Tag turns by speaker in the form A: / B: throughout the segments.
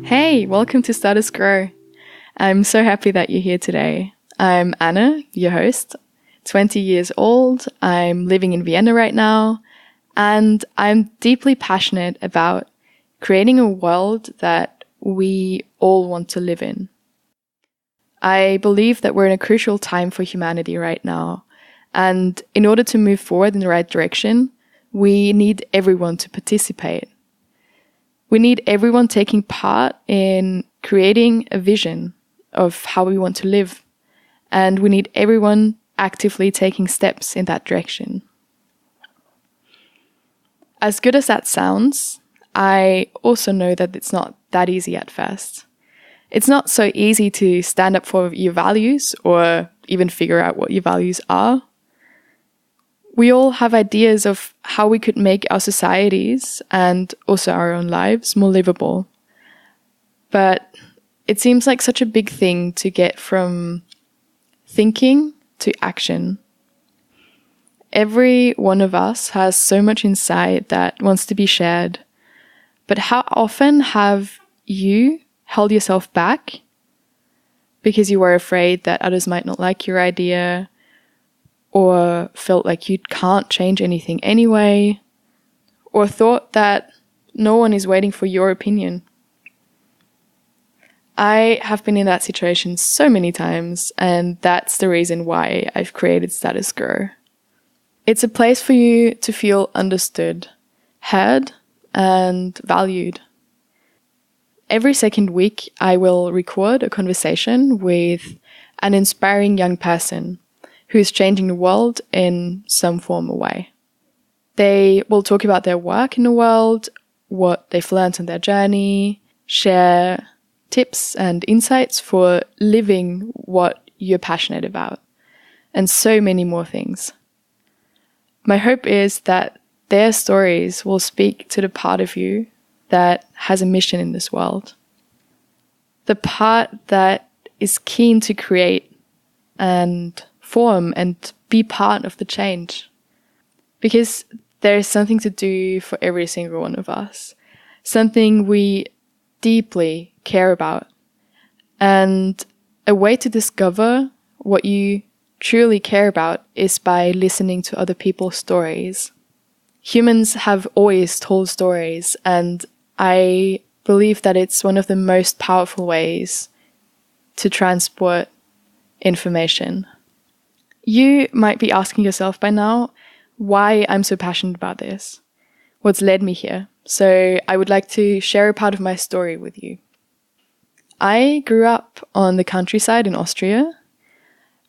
A: Hey, welcome to Status Grow. I'm so happy that you're here today. I'm Anna, your host, 20 years old. I'm living in Vienna right now, and I'm deeply passionate about creating a world that we all want to live in. I believe that we're in a crucial time for humanity right now, and in order to move forward in the right direction, we need everyone to participate. We need everyone taking part in creating a vision of how we want to live. And we need everyone actively taking steps in that direction. As good as that sounds, I also know that it's not that easy at first. It's not so easy to stand up for your values or even figure out what your values are. We all have ideas of how we could make our societies and also our own lives more livable. But it seems like such a big thing to get from thinking to action. Every one of us has so much inside that wants to be shared. But how often have you held yourself back because you were afraid that others might not like your idea, or felt like you can't change anything anyway, or thought that no one is waiting for your opinion? I have been in that situation so many times, and that's the reason why I've created Status Grow. It's a place for you to feel understood, heard, and valued. Every second week, I will record a conversation with an inspiring young person who's changing the world in some form or way. They will talk about their work in the world, what they've learned on their journey, share tips and insights for living what you're passionate about, and so many more things. My hope is that their stories will speak to the part of you that has a mission in this world. The part that is keen to create and form and be part of the change. Because there is something to do for every single one of us. Something we deeply care about. And a way to discover what you truly care about is by listening to other people's stories. Humans have always told stories, and I believe that it's one of the most powerful ways to transport information. You might be asking yourself by now why I'm so passionate about this, what's led me here. So I would like to share a part of my story with you. I grew up on the countryside in Austria,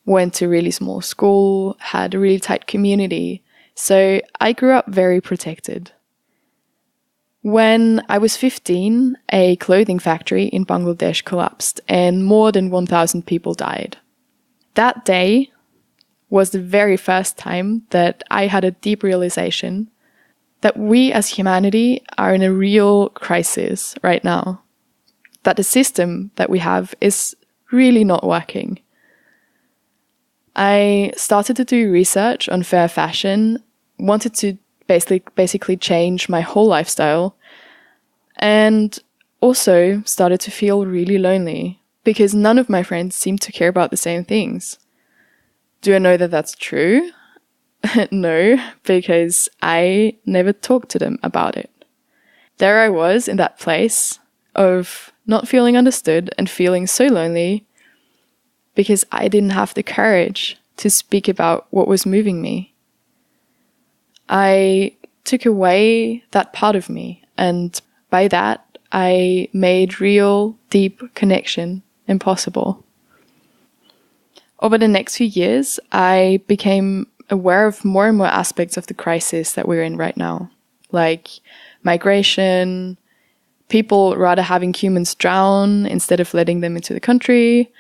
A: went to a really small school, had a really tight community, so I grew up very protected. When I was 15, a clothing factory in Bangladesh collapsed and more than 1,000 people died. That day was the very first time that I had a deep realization that we as humanity are in a real crisis right now. That the system that we have is really not working. I started to do research on fair fashion, wanted to basically change my whole lifestyle, and also started to feel really lonely because none of my friends seemed to care about the same things. Do I know that that's true? No, because I never talked to them about it. There I was in that place of not feeling understood and feeling so lonely because I didn't have the courage to speak about what was moving me. I took away that part of me, and by that, I made real, deep connection impossible. Over the next few years, I became aware of more and more aspects of the crisis that we're in right now, like migration, people rather having humans drown instead of letting them into the country,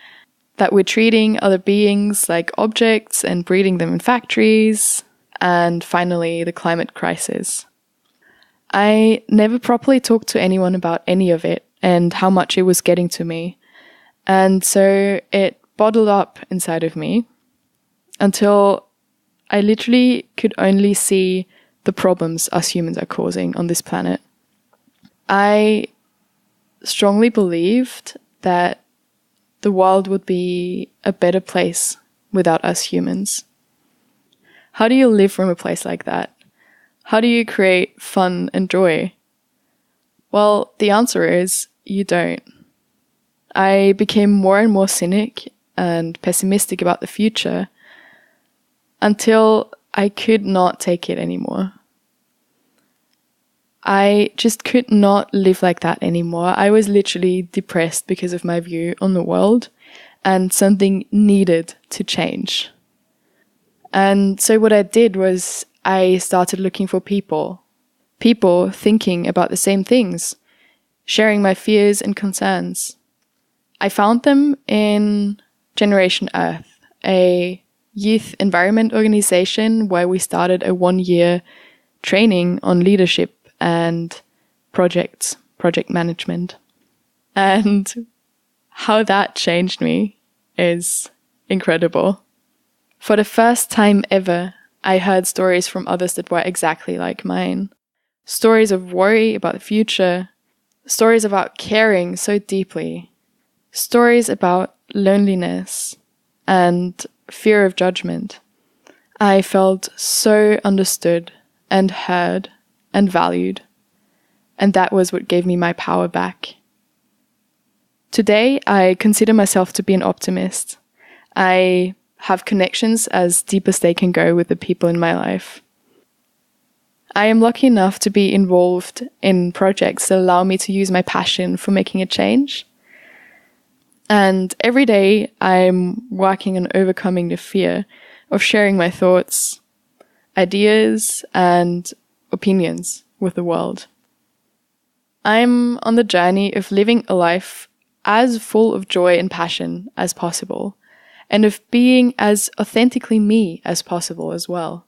A: that we're treating other beings like objects and breeding them in factories, and finally, the climate crisis. I never properly talked to anyone about any of it, and how much it was getting to me. And so it bottled up inside of me until I literally could only see the problems us humans are causing on this planet. I strongly believed that the world would be a better place without us humans. How do you live from a place like that? How do you create fun and joy? Well, the answer is you don't. I became more and more cynic and pessimistic about the future until I could not take it anymore. I just could not live like that anymore. I was literally depressed because of my view on the world, and something needed to change. And so what I did was I started looking for people thinking about the same things, sharing my fears and concerns. I found them in Generation Earth, a youth environment organization where we started a 1-year training on leadership and project management. And how that changed me is incredible. For the first time ever, I heard stories from others that were exactly like mine. Stories of worry about the future, stories about caring so deeply, stories about loneliness and fear of judgment. I felt so understood and heard and valued, and that was what gave me my power back. Today, I consider myself to be an optimist. I have connections as deep as they can go with the people in my life. I am lucky enough to be involved in projects that allow me to use my passion for making a change. And every day I'm working on overcoming the fear of sharing my thoughts, ideas, and opinions with the world. I'm on the journey of living a life as full of joy and passion as possible, and of being as authentically me as possible as well.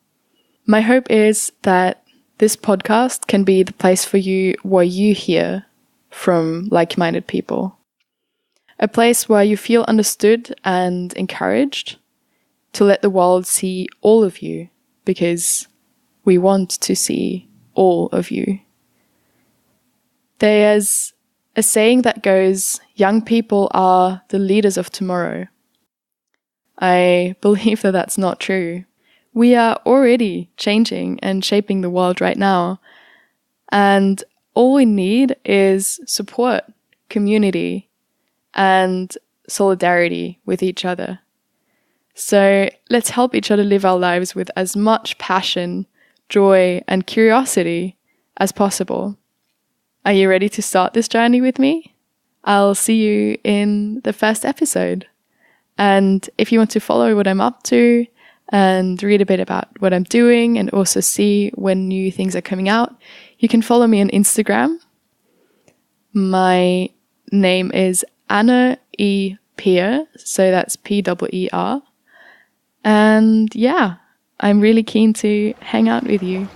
A: My hope is that this podcast can be the place for you where you hear from like-minded people. A place where you feel understood and encouraged to let the world see all of you, because we want to see all of you. There's a saying that goes, young people are the leaders of tomorrow. I believe that that's not true. We are already changing and shaping the world right now. And all we need is support, community, and solidarity with each other. So let's help each other live our lives with as much passion, joy, and curiosity as possible. Are you ready to start this journey with me? I'll see you in the first episode. And if you want to follow what I'm up to and read a bit about what I'm doing and also see when new things are coming out, you can follow me on Instagram. My name is Anna E. Peer, so that's P-E-E-R. And yeah, I'm really keen to hang out with you.